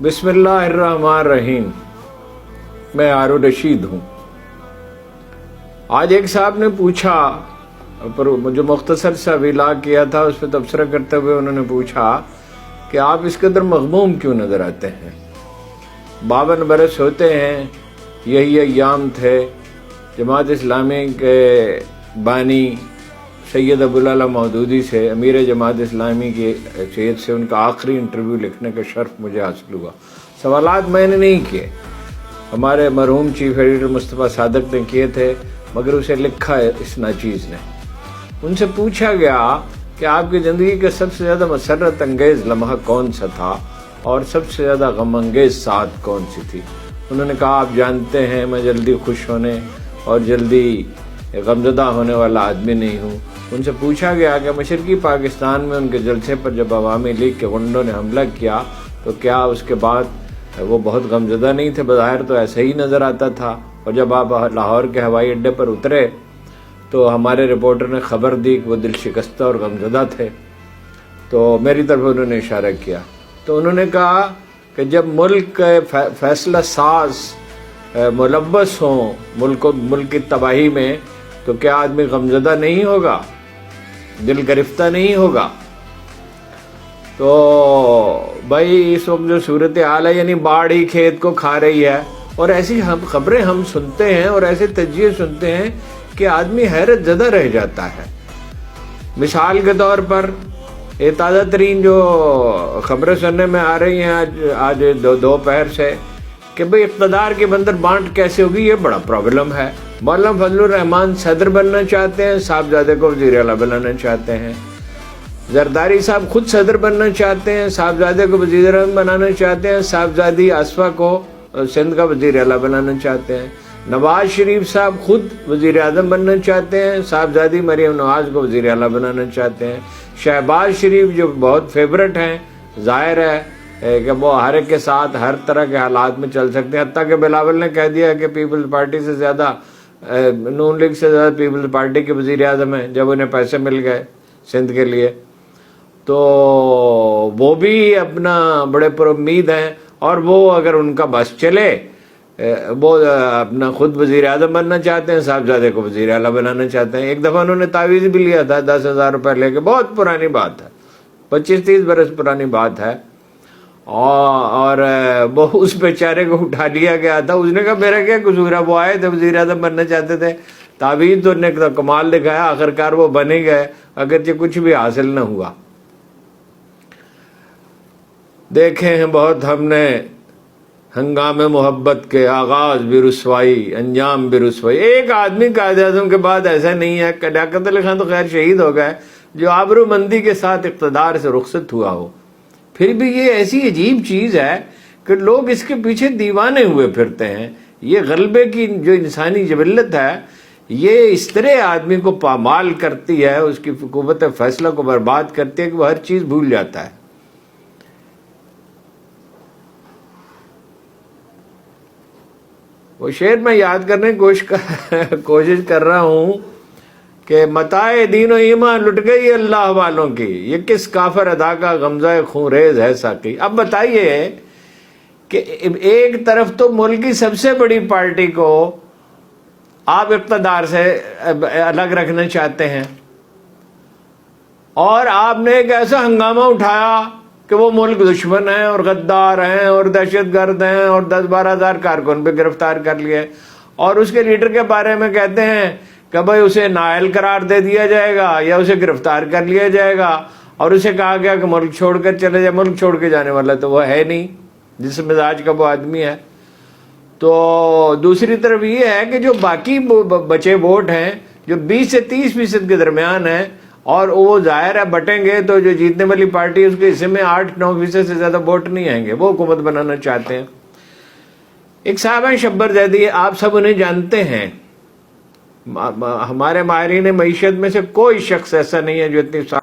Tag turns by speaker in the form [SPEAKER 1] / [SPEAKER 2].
[SPEAKER 1] بسم اللہ الرحمن الرحیم. میں ہارون رشید ہوں. آج ایک صاحب نے پوچھا، جو مختصر سا ویلا کیا تھا اس پہ تبصرہ کرتے ہوئے انہوں نے پوچھا کہ آپ اس قدر مغموم کیوں نظر آتے ہیں؟ 52 برس ہوتے ہیں، یہی ایام تھے. جماعت اسلامی کے بانی سید ابوالعلا مودودی سے، امیر جماعت اسلامی کی حیثیت سے ان کا آخری انٹرویو لکھنے کا شرف مجھے حاصل ہوا. سوالات میں نے نہیں کیے، ہمارے مرحوم چیف ایڈیٹر مصطفیٰ صادق نے کیے تھے، مگر اسے لکھا ہے اس ناچیز نے. ان سے پوچھا گیا کہ آپ کی زندگی کا سب سے زیادہ مسرت انگیز لمحہ کون سا تھا اور سب سے زیادہ غم انگیز ساعت کون سی تھی؟ انہوں نے کہا آپ جانتے ہیں میں جلدی خوش ہونے اور جلدی غمزدہ ہونے والا آدمی نہیں ہوں. ان سے پوچھا گیا کہ مشرقی پاکستان میں ان کے جلسے پر جب عوامی لیگ کے غنڈوں نے حملہ کیا تو کیا اس کے بعد وہ بہت غمزدہ نہیں تھے؟ بظاہر تو ایسا ہی نظر آتا تھا. اور جب آپ لاہور کے ہوائی اڈے پر اترے تو ہمارے رپورٹر نے خبر دی کہ وہ دل شکستہ اور غمزدہ تھے. تو میری طرف انہوں نے اشارہ کیا. تو انہوں نے کہا کہ جب ملک فیصلہ ساز ملوث ہوں ملک کی تباہی میں تو کیا آدمی غمزدہ نہیں ہوگا، دل گرفتہ نہیں ہوگا؟ تو بھائی اس وقت جو صورتحال ہے، یعنی باڑھ ہی کھیت کو کھا رہی ہے، اور ایسی خبریں ہم سنتے ہیں اور ایسے تجزیے سنتے ہیں کہ آدمی حیرت زدہ رہ جاتا ہے. مثال کے طور پر یہ تازہ ترین جو خبریں سننے میں آ رہی ہیں آج دوپہر سے کہ بھئی اقتدار کے بندر بانٹ کیسے ہوگی، یہ بڑا پرابلم ہے. مولانا فضل الرحمان صدر بننا چاہتے ہیں، صاحبزادے کو وزیر اعلیٰ بنانا چاہتے ہیں. زرداری صاحب خود صدر بننا چاہتے ہیں، صاحبزادے کو وزیر اعظم بنانا چاہتے ہیں، صاحبزادی آصفہ کو سندھ کا وزیر اعلیٰ بنانا چاہتے ہیں. نواز شریف صاحب خود وزیر اعظم بننا چاہتے ہیں، صاحبزادی مریم نواز کو وزیر اعلیٰ بنانا چاہتے ہیں. شہباز شریف جو بہت فیورٹ ہیں، ظاہر ہے کہ وہ ہر ایک کے ساتھ ہر طرح کے حالات میں چل سکتے ہیں. حتیٰ کہ بلاول نے کہہ دیا کہ پیپلز پارٹی سے زیادہ نون لیگ سے زیادہ پیپلز پارٹی کے وزیر اعظم ہیں جب انہیں پیسے مل گئے سندھ کے لیے. تو وہ بھی اپنا بڑے پر امید ہیں، اور وہ اگر ان کا بس چلے وہ اپنا خود وزیر اعظم بننا چاہتے ہیں، صاحبزادے کو وزیر اعلیٰ بنانا چاہتے ہیں. ایک دفعہ انہوں نے تعویذ بھی لیا تھا 10,000 روپے لے کے، بہت پرانی بات ہے، 25-30 برس پرانی بات ہے. اور وہ اس بیچارے کو اٹھا لیا گیا تھا. اس نے کہا میرا کیا قصور ہے، وہ آئے تھے وزیر اعظم بننا چاہتے تھے، تعویذ تو نے کمال دکھایا، آخرکار وہ بنے گئے اگرچہ کچھ بھی حاصل نہ ہوا. دیکھے ہیں بہت ہم نے ہنگام محبت کے، آغاز بھی رسوائی انجام بھی رسوائی. ایک آدمی قائد اعظم کے بعد ایسا نہیں ہے. لیاقت علی خان تو خیر شہید ہو گئے، جو آبرو مندی کے ساتھ اقتدار سے رخصت ہوا ہو. پھر بھی یہ ایسی عجیب چیز ہے کہ لوگ اس کے پیچھے دیوانے ہوئے پھرتے ہیں. یہ غلبے کی جو انسانی جبلت ہے، یہ اس طرح آدمی کو پامال کرتی ہے، اس کی قوت فیصلہ کو برباد کرتی ہے کہ وہ ہر چیز بھول جاتا ہے. وہ شعر میں یاد کرنے کی کوشش کر رہا ہوں کہ متاع دین و ایمان لٹ گئی اللہ والوں کی، یہ کس کافر ادا کا غمزہ خون ریز ہے ساقی. اب بتائیے کہ ایک طرف تو ملک کی سب سے بڑی پارٹی کو آپ اقتدار سے الگ رکھنا چاہتے ہیں، اور آپ نے ایک ایسا ہنگامہ اٹھایا کہ وہ ملک دشمن ہیں اور غدار ہیں اور دہشت گرد ہیں اور 10-12 ہزار کارکن پہ گرفتار کر لیے، اور اس کے لیڈر کے بارے میں کہتے ہیں کہ بھائی اسے نااہل قرار دے دیا جائے گا یا اسے گرفتار کر لیا جائے گا، اور اسے کہا گیا کہ ملک چھوڑ کر چلے جائے. ملک چھوڑ کے جانے والا تو وہ ہے نہیں، جس مزاج کا وہ آدمی ہے. تو دوسری طرف یہ ہے کہ جو باقی بچے ووٹ ہیں جو 20 سے 30% کے درمیان ہیں، اور وہ ظاہر ہے بٹیں گے تو جو جیتنے والی پارٹی ہے اس کے حصے میں 8-9% سے زیادہ ووٹ نہیں آئیں گے. وہ حکومت بنانا چاہتے ہیں. ایک صاحب ہیں شبر زیدی، آپ سب انہیں جانتے ہیں. ہمارے ماہرین معیشت میں سے کوئی شخص ایسا نہیں ہے جو اتنی